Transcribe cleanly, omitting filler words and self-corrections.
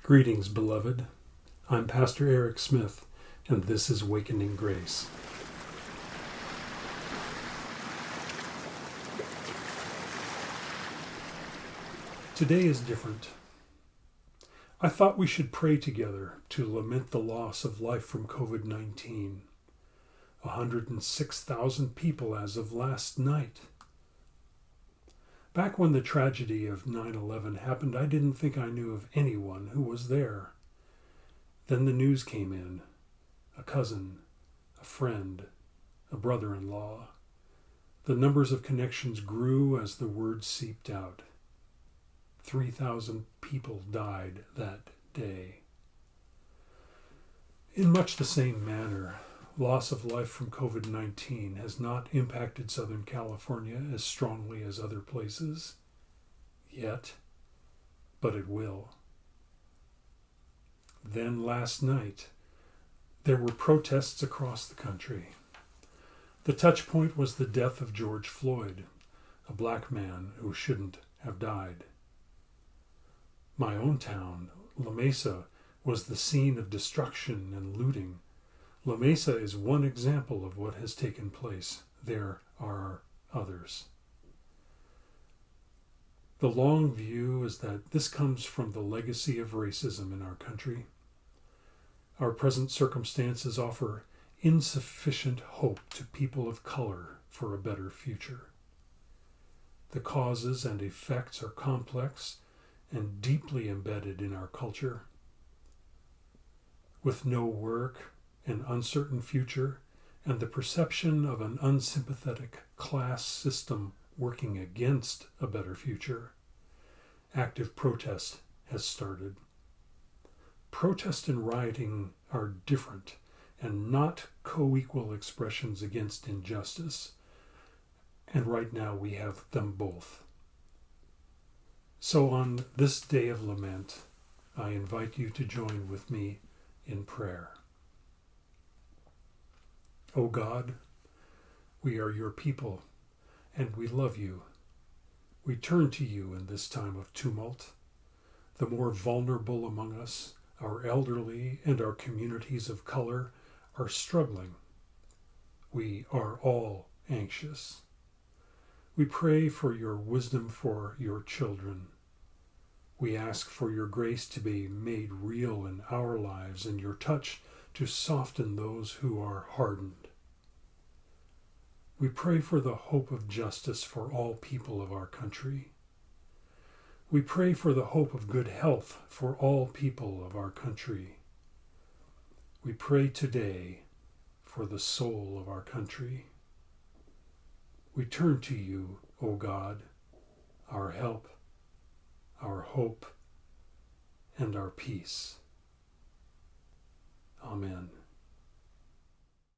Greetings, beloved. I'm Pastor Eric Smith, and this is Wakening Grace. Today is different. I thought we should pray together to lament the loss of life from COVID-19. 106,000 people as of last night. Back when the tragedy of 9/11 happened, I didn't think I knew of anyone who was there. Then the news came in. A cousin, a friend, a brother-in-law. The numbers of connections grew as the word seeped out. 3,000 people died that day. In much the same manner, loss of life from COVID-19 has not impacted Southern California as strongly as other places yet, but it will. Then last night, there were protests across the country. The touch point was the death of George Floyd, a black man who shouldn't have died. My own town, La Mesa, was the scene of destruction and looting. La Mesa is one example of what has taken place. There are others. The long view is that this comes from the legacy of racism in our country. Our present circumstances offer insufficient hope to people of color for a better future. The causes and effects are complex and deeply embedded in our culture. With no work, an uncertain future, and the perception of an unsympathetic class system working against a better future, active protest has started. Protest and rioting are different and not co-equal expressions against injustice, and right now we have them both. So on this day of lament, I invite you to join with me in prayer. O God, we are your people, and we love you. We turn to you in this time of tumult. The more vulnerable among us, our elderly and our communities of color, are struggling. We are all anxious. We pray for your wisdom for your children. We ask for your grace to be made real in our lives and your touch to soften those who are hardened. We pray for the hope of justice for all people of our country. We pray for the hope of good health for all people of our country. We pray today for the soul of our country. We turn to you, O God, our help, our hope, and our peace. Amen.